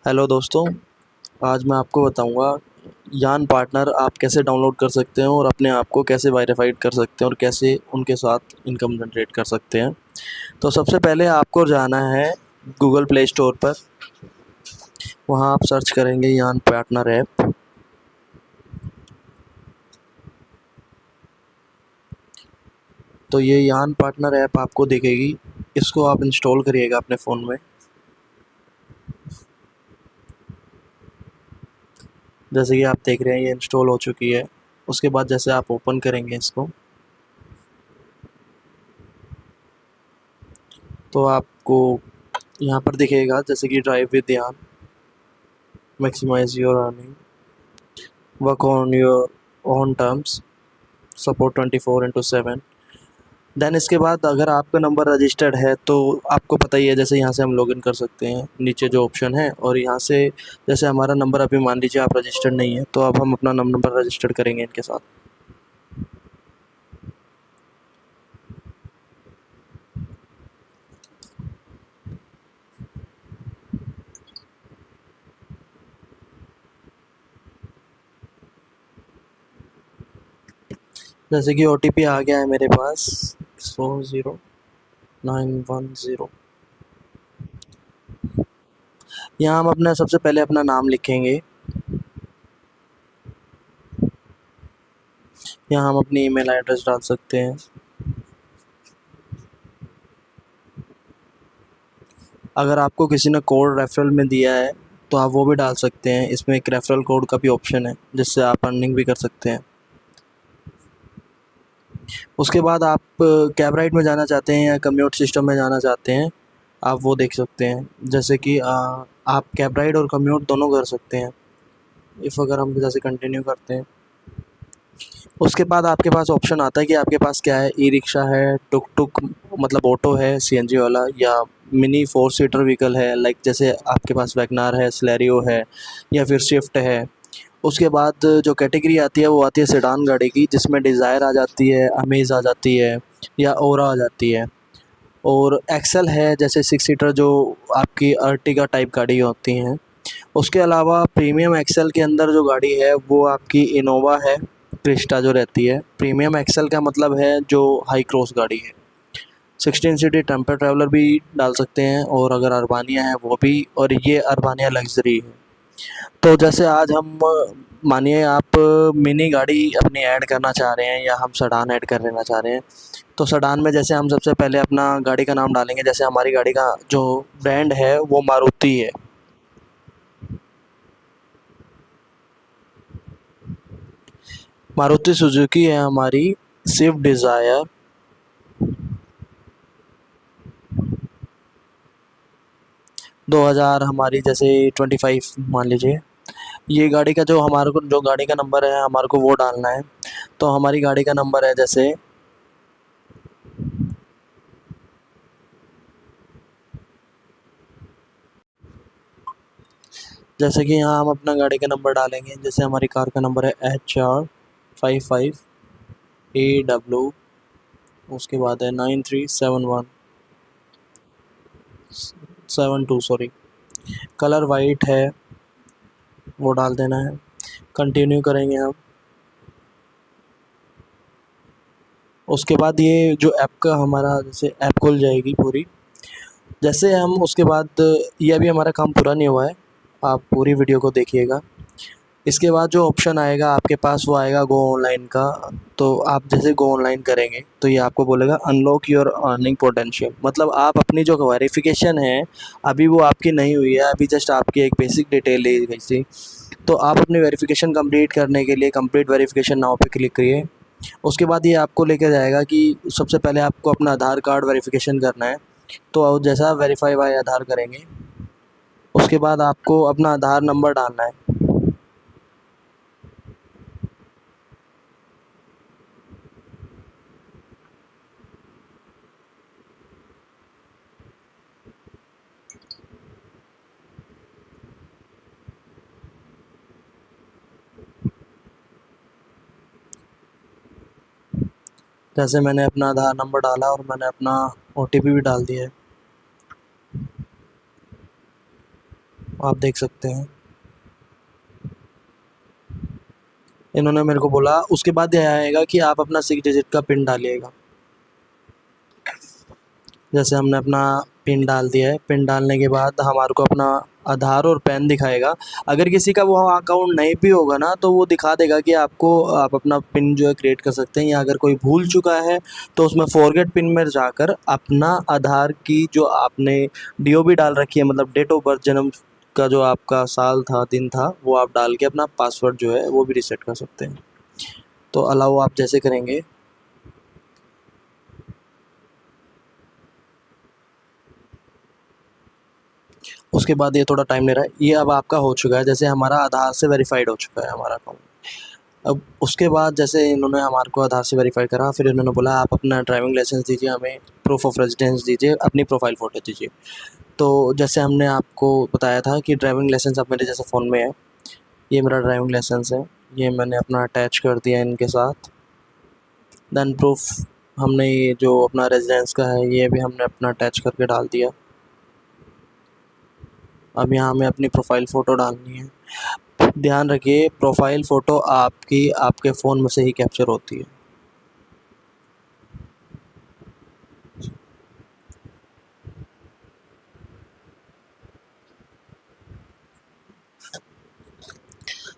Hello दोस्तों। आज मैं आपको बताऊंगा यान पार्टनर आप कैसे डाउनलोड कर सकते हैं और अपने आप को कैसे वेरीफाइड कर सकते हैं और कैसे उनके साथ इनकम जनरेट कर सकते हैं। तो सबसे पहले आपको जाना है गूगल प्ले स्टोर पर। वहां आप सर्च करेंगे यान पार्टनर ऐप। तो ये यान पार्टनर ऐप आपको दिखेगी। इसको आप इंस्टॉल करिएगा अपने फ़ोन में। जैसे कि आप देख रहे हैं ये इंस्टॉल हो चुकी है। उसके बाद जैसे आप ओपन करेंगे इसको, तो आपको यहाँ पर दिखेगा जैसे कि drive with Yaan, maximize your earning, work on your own terms, support 24/7। Then इसके बाद अगर आपका नंबर रजिस्टर्ड है तो आपको पता ही है, जैसे यहाँ से हम लॉगिन कर सकते हैं नीचे जो ऑप्शन है, और यहाँ से जैसे हमारा नंबर अभी मान लीजिए आप रजिस्टर्ड नहीं है, तो अब हम अपना नंबर रजिस्टर्ड करेंगे इनके साथ। जैसे कि OTP आ गया है मेरे पास 40910। यहाँ हम अपना सबसे पहले अपना नाम लिखेंगे। यहाँ हम अपनी ईमेल एड्रेस डाल सकते हैं। अगर आपको किसी ने कोड रेफरल में दिया है तो आप वो भी डाल सकते हैं। इसमें एक रेफरल कोड का भी ऑप्शन है जिससे आप अर्निंग भी कर सकते हैं। उसके बाद आप कैब राइड में जाना चाहते हैं या कम्यूट सिस्टम में जाना चाहते हैं, आप वो देख सकते हैं। जैसे कि आप कैब राइड और कम्यूट दोनों कर सकते हैं। इफ़ अगर हम जैसे कंटिन्यू करते हैं, उसके बाद आपके पास ऑप्शन आता है कि आपके पास क्या है, ई रिक्शा है, टुक टुक मतलब ऑटो है CNG वाला, या मिनी 4 सीटर व्हीकल है, लाइक जैसे आपके पास वैगनार है, स्लैरियो है, या फिर स्विफ्ट है। उसके बाद जो कैटेगरी आती है वो आती है सेडान गाड़ी की, जिसमें डिज़ायर आ जाती है, अमेज़ आ जाती है, या ओरा आ जाती है। और एक्सेल है, जैसे 6 सीटर जो आपकी अर्टिगा टाइप गाड़ी होती हैं। उसके अलावा प्रीमियम एक्सेल के अंदर जो गाड़ी है वो आपकी इनोवा है, क्रिस्टा जो रहती है। प्रीमियम एक्सेल का मतलब है जो हाई क्रॉस गाड़ी है। 16 सीटेड टेम्पर ट्रैवलर भी डाल सकते हैं, और अगर अरबानिया है वो भी, और ये अरबानिया लग्जरी है। तो जैसे आज हम मानिए आप मिनी गाड़ी अपनी ऐड करना चाह रहे हैं या हम सेडान ऐड कर लेना चाह रहे हैं। तो सेडान में जैसे हम सबसे पहले अपना गाड़ी का नाम डालेंगे। जैसे हमारी गाड़ी का जो ब्रांड है वो मारुति है। मारुति सुजुकी है हमारी। स्विफ्ट डिज़ायर, 2000 हमारी जैसे 25 मान लीजिए। ये गाड़ी का जो हमारे को जो गाड़ी का नंबर है हमारे को वो डालना है। तो हमारी गाड़ी का नंबर है जैसे, जैसे कि यहाँ हम अपना गाड़ी का नंबर डालेंगे। जैसे हमारी कार का नंबर है HR55AW, उसके बाद है 937172, सॉरी। कलर वाइट है, वो डाल देना है। कंटिन्यू करेंगे हम। उसके बाद ये जो ऐप का हमारा जैसे ऐप खुल जाएगी पूरी। जैसे हम उसके बाद, ये अभी हमारा काम पूरा नहीं हुआ है, आप पूरी वीडियो को देखिएगा। इसके बाद जो ऑप्शन आएगा आपके पास वो आएगा गो ऑनलाइन का। तो आप जैसे गो ऑनलाइन करेंगे तो ये आपको बोलेगा अनलॉक योर अर्निंग पोटेंशियल, मतलब आप अपनी जो वेरिफिकेशन है अभी वो आपकी नहीं हुई है, अभी जस्ट आपकी एक बेसिक डिटेल ली गई थी। तो आप अपनी वेरिफिकेशन कंप्लीट करने के लिए कंप्लीट वेरिफिकेशन नाउ पे क्लिक करिए। उसके बाद ये आपको लेकर जाएगा कि सबसे पहले आपको अपना आधार कार्ड वेरिफिकेशन करना है। तो जैसा आप वेरीफाई बाय आधार करेंगे, उसके बाद आपको अपना आधार नंबर डालना है। जैसे मैंने अपना आधार नंबर डाला और मैंने अपना OTP भी डाल दिया है। आप देख सकते हैं इन्होंने मेरे को बोला। उसके बाद ये आएगा कि आप अपना 6 डिजिट का पिन डालिएगा। जैसे हमने अपना पिन डाल दिया है, पिन डालने के बाद हमारे को अपना आधार और पैन दिखाएगा। अगर किसी का वो अकाउंट नहीं भी होगा ना, तो वो दिखा देगा कि आपको आप अपना पिन जो है क्रिएट कर सकते हैं, या अगर कोई भूल चुका है तो उसमें फॉरगेट पिन में जाकर अपना आधार की जो आपने डीओबी डाल रखी है, मतलब डेट ऑफ बर्थ, जन्म का जो आपका साल था, दिन था, वो आप डाल के अपना पासवर्ड जो है वो भी रीसेट कर सकते हैं। तो अलाउ आप जैसे करेंगे, उसके बाद ये थोड़ा टाइम ले रहा है। ये अब आपका हो चुका है, जैसे हमारा आधार से वेरीफाइड हो चुका है हमारा अकाउंट। अब उसके बाद जैसे इन्होंने हमारे को आधार से वेरीफाई करा, फिर इन्होंने बोला आप अपना ड्राइविंग लाइसेंस दीजिए, हमें प्रूफ ऑफ रेजिडेंस दीजिए, अपनी प्रोफाइल फ़ोटो दीजिए। तो जैसे हमने आपको बताया था कि ड्राइविंग लाइसेंस अब मेरे जैसे फ़ोन में है, ये मेरा ड्राइविंग लाइसेंस है, ये मैंने अपना अटैच कर दिया इनके साथ। देन प्रूफ हमने ये जो अपना रेजिडेंस का है, ये भी हमने अपना अटैच करके डाल दिया। अब यहाँ हमें अपनी प्रोफाइल फ़ोटो डालनी है। ध्यान रखिए, प्रोफाइल फ़ोटो आपकी आपके फ़ोन में से ही कैप्चर होती है।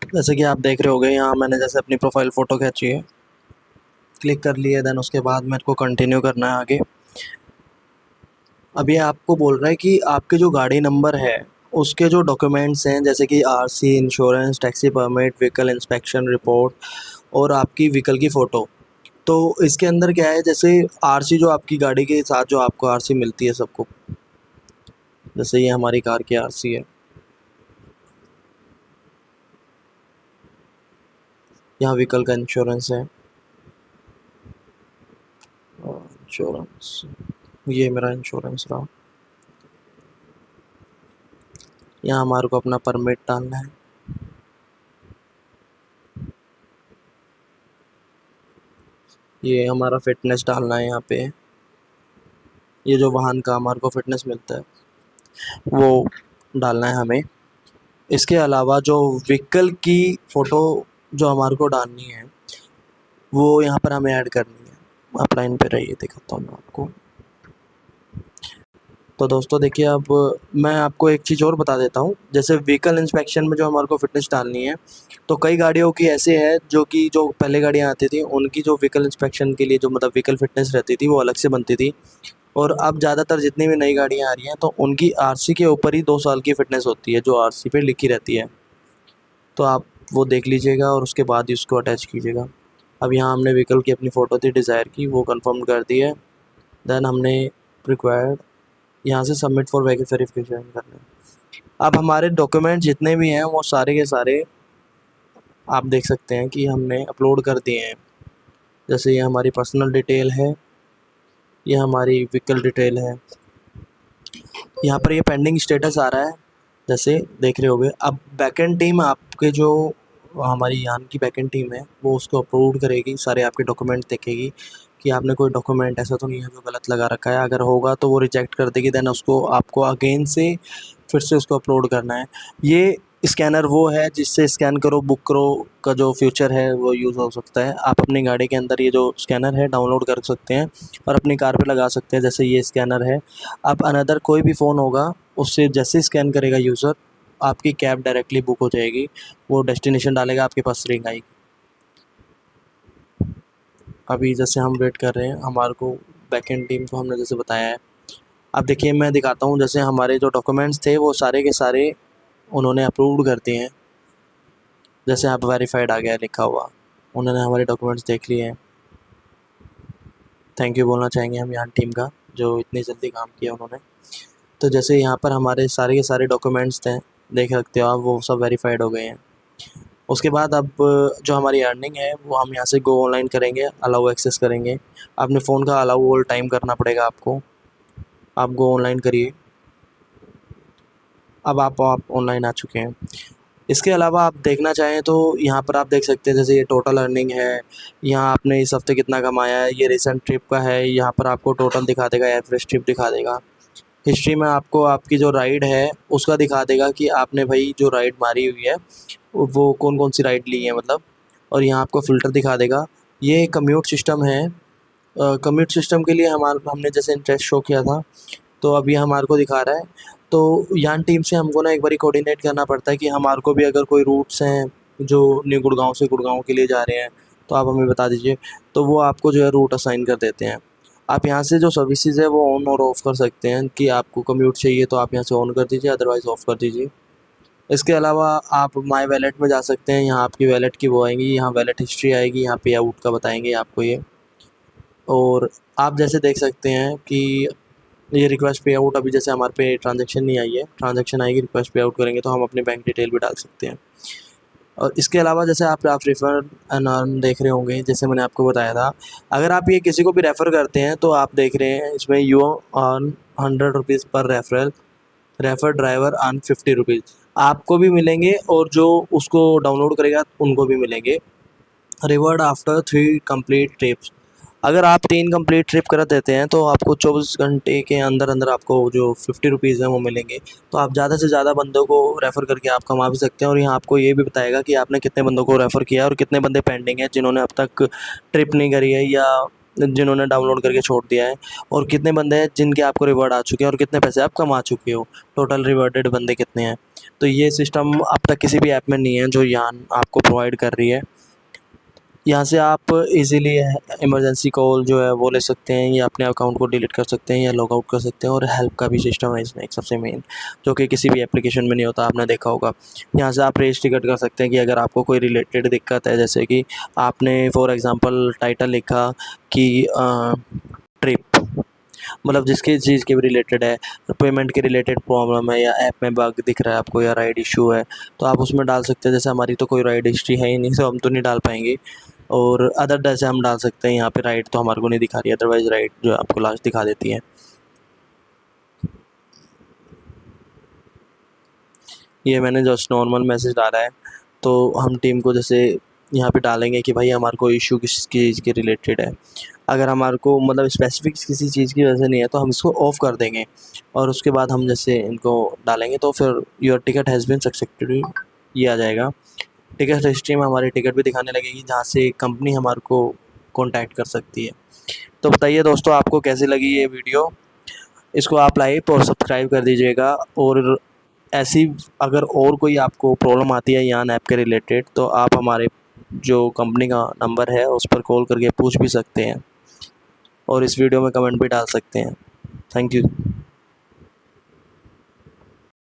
जैसे कि आप देख रहे होगे, यहाँ मैंने जैसे अपनी प्रोफाइल फ़ोटो खींची है, क्लिक कर लिया। देन उसके बाद मेरे को कंटिन्यू करना है आगे। अब ये आपको बोल रहा है कि आपके जो गाड़ी नंबर है उसके जो डॉक्यूमेंट्स हैं, जैसे कि RC, insurance, taxi permit, vehicle inspection report और आपकी व्हीकल की फ़ोटो। तो इसके अंदर क्या है, जैसे आरसी जो आपकी गाड़ी के साथ जो आपको आरसी मिलती है सबको, जैसे ये हमारी कार की आरसी है, यहाँ व्हीकल का इंश्योरेंस है, इंश्योरेंस, ये मेरा इंश्योरेंस रहा। यहाँ हमारे को अपना परमिट डालना है, ये हमारा फिटनेस डालना है। यहाँ पे ये जो वाहन का हमारे को फिटनेस मिलता है वो डालना है हमें। इसके अलावा जो व्हीकल की फ़ोटो जो हमारे को डालनी है, वो यहाँ पर हमें ऐड करनी है। आप लाइन पे रहिए, दिखाता हूँ मैं आपको। तो दोस्तों देखिए, अब मैं आपको एक चीज़ और बता देता हूँ। जैसे व्हीकल इंस्पेक्शन में जो हमारे को फ़िटनेस डालनी है, तो कई गाड़ियों की ऐसे है जो कि जो पहले गाड़ियाँ आती थी उनकी जो व्हीकल इंस्पेक्शन के लिए जो मतलब व्हीकल फ़िटनेस रहती थी वो अलग से बनती थी। और अब ज़्यादातर जितनी भी नई गाड़ियाँ आ रही हैं तो उनकी आरसी के ऊपर ही 2 साल की फ़िटनेस होती है, जो आरसी पे लिखी रहती है। तो आप वो देख लीजिएगा और उसके बाद ही उसको अटैच कीजिएगा। अब यहाँ हमने व्हीकल की अपनी फ़ोटो थी डिज़ायर की, वो कन्फर्म कर दी है। देन हमने रिक्वायर्ड यहाँ से सबमिट फॉर वेरिफिकेशन करना है। अब हमारे डॉक्यूमेंट जितने भी हैं वो सारे के सारे आप देख सकते हैं कि हमने अपलोड कर दिए हैं। जैसे ये हमारी पर्सनल डिटेल है, ये हमारी व्हीकल डिटेल है। यहाँ पर ये पेंडिंग स्टेटस आ रहा है, जैसे देख रहे होगे। अब बैकएंड टीम आपके जो हमारी यान की बैकएंड टीम है वो उसको अप्रूव करेगी, सारे आपके डॉक्यूमेंट देखेगी कि आपने कोई डॉक्यूमेंट ऐसा तो नहीं है जो गलत लगा रखा है। अगर होगा तो वो रिजेक्ट कर देगी। देन उसको आपको अगेन से फिर से उसको अपलोड करना है। ये स्कैनर वो है जिससे स्कैन करो बुक करो का जो फ्यूचर है वो यूज़ हो सकता है। आप अपनी गाड़ी के अंदर ये जो स्कैनर है डाउनलोड कर सकते हैं और अपनी कार पे लगा सकते हैं, जैसे ये स्कैनर है। अब अनदर कोई भी फ़ोन होगा उससे जैसे स्कैन करेगा यूज़र, आपकी कैब डायरेक्टली बुक हो जाएगी। वो डेस्टिनेशन डालेगा, आपके पास रिंग आएगी। अभी जैसे हम वेट कर रहे हैं, हमारे को बैकएंड टीम को हमने जैसे बताया है। अब देखिए मैं दिखाता हूँ, जैसे हमारे जो डॉक्यूमेंट्स थे वो सारे के सारे उन्होंने अप्रूव्ड कर दिए हैं। जैसे आप वेरीफाइड आ गया लिखा हुआ, उन्होंने हमारे डॉक्यूमेंट्स देख लिए हैं। थैंक यू बोलना चाहेंगे हम यहाँ टीम का, जो इतनी जल्दी काम किया उन्होंने। तो जैसे यहाँ पर हमारे सारे के सारे डॉक्यूमेंट्स थे, देख सकते हो आप, वो सब वेरीफाइड हो गए हैं। उसके बाद अब जो हमारी अर्निंग है वो हम यहाँ से गो ऑनलाइन करेंगे, अलाउ एक्सेस करेंगे। अपने फ़ोन का अलाउ ऑल टाइम करना पड़ेगा आपको। आप गो ऑनलाइन करिए। अब आप ऑनलाइन आ चुके हैं। इसके अलावा आप देखना चाहें तो यहाँ पर आप देख सकते हैं, जैसे ये टोटल अर्निंग है, यहाँ आपने इस हफ्ते कितना कमाया है, ये रिसेंट ट्रिप का है, यहाँ पर आपको टोटल दिखा देगा, एवरेज ट्रिप दिखा देगा। हिस्ट्री में आपको आपकी जो राइड है उसका दिखा देगा कि आपने भाई जो राइड मारी हुई है वो कौन कौन सी राइड ली है मतलब, और यहाँ आपको फ़िल्टर दिखा देगा। ये कम्यूट सिस्टम है। कम्यूट सिस्टम के लिए हमने जैसे इंटरेस्ट शो किया था, तो अभी हमारे को दिखा रहा है। तो यान टीम से हमको ना एक बारी कोऑर्डिनेट करना पड़ता है कि हमारे को भी अगर कोई रूट्स हैं जो न्यू गुड़गांव से गुड़गांव के लिए जा रहे हैं तो आप हमें बता दीजिए, तो वो आपको जो है रूट असाइन कर देते हैं। आप यहाँ से जो सर्विसेज है वो ऑन और ऑफ़ कर सकते हैं कि आपको कम्यूट चाहिए तो आप यहाँ से ऑन कर दीजिए, अदरवाइज़ ऑफ़ कर दीजिए। इसके अलावा आप माई वैलेट में जा सकते हैं, यहाँ आपकी वैलेट की वो आएंगी, यहाँ वैलेट हिस्ट्री आएगी, यहाँ पे आउट का बताएंगे आपको ये। और आप जैसे देख सकते हैं कि ये रिक्वेस्ट पे आउट, अभी जैसे हमारे पे ट्रांजैक्शन नहीं आई है, ट्रांजैक्शन आएगी, रिक्वेस्ट पे आउट करेंगे तो हम अपने बैंक डिटेल भी डाल सकते हैं। और इसके अलावा जैसे आप रेफ़र एंड अर्न देख रहे होंगे, जैसे मैंने आपको बताया था, अगर आप ये किसी को भी रेफ़र करते हैं तो आप देख रहे हैं इसमें यू अर्न 100 रुपीज़ पर referral, refer driver earn 50 rupees आपको भी मिलेंगे और जो उसको डाउनलोड करेगा उनको भी मिलेंगे। रिवॉर्ड आफ्टर 3 कंप्लीट ट्रिप्स, अगर आप 3 कंप्लीट ट्रिप कर देते हैं तो आपको 24 घंटे के अंदर अंदर आपको जो 50 रुपीज़ हैं वो मिलेंगे। तो आप ज़्यादा से ज़्यादा बंदों को रेफ़र करके आप कमा भी सकते हैं, और यहाँ आपको ये भी बताएगा कि आपने कितने बंदों को रेफ़र किया और कितने बंदे पेंडिंग हैं जिन्होंने अब तक ट्रिप नहीं करी है या जिन्होंने डाउनलोड करके छोड़ दिया है, और कितने बंदे हैं जिनके आपको रिवॉर्ड आ चुके हैं और कितने पैसे आप कमा चुके हो, टोटल रिवॉर्डेड बंदे कितने हैं। तो ये सिस्टम अब तक किसी भी ऐप में नहीं है जो यान आपको प्रोवाइड कर रही है। यहाँ से आप इजीली इमरजेंसी कॉल जो है वो ले सकते हैं, या अपने अकाउंट को डिलीट कर सकते हैं या लॉग आउट कर सकते हैं, और हेल्प का भी सिस्टम है इसमें एक सबसे मेन, जो कि किसी भी एप्लीकेशन में नहीं होता, आपने देखा होगा। यहाँ से आप रेस टिकट कर सकते हैं कि अगर आपको कोई रिलेटेड दिक्कत है, जैसे कि आपने फॉर एग्ज़ाम्पल टाइटल लिखा कि ट्रिप, मतलब जिसकी चीज़ के भी रिलेटेड है, पेमेंट के रिलेटेड प्रॉब्लम है, या ऐप में बग दिख रहा है आपको, या राइड इशू है, तो आप उसमें डाल सकते हैं। जैसे हमारी तो कोई राइड हिस्ट्री है ही नहीं, तो हम तो नहीं डाल पाएंगे। और अदर जैसे हम डाल सकते हैं, यहाँ पे राइड तो हमारे को नहीं दिखा रही है, अदरवाइज़ राइड जो है आपको लास्ट दिखा देती है। ये मैंने जस्ट नॉर्मल मैसेज डाला है, तो हम टीम को जैसे यहाँ पे डालेंगे कि भाई हमारे को इशू किस चीज़ के रिलेटेड है। अगर हमारे को मतलब स्पेसिफिक किसी चीज़ की वजह से नहीं है तो हम इसको ऑफ़ कर देंगे, और उसके बाद हम जैसे इनको डालेंगे तो फिर your ticket has been successfully ये आ जाएगा। टिकट हिस्ट्री में हमारी टिकट भी दिखाने लगेगी, जहाँ से कंपनी हमारे को कॉन्टैक्ट कर सकती है। तो बताइए दोस्तों, आपको कैसी लगी ये वीडियो? इसको आप लाइक और सब्सक्राइब कर दीजिएगा, और ऐसी अगर और कोई आपको प्रॉब्लम आती है यान ऐप के रिलेटेड तो आप हमारे जो कंपनी का नंबर है उस पर कॉल करके पूछ भी सकते हैं, और इस वीडियो में कमेंट भी डाल सकते हैं। Thank you.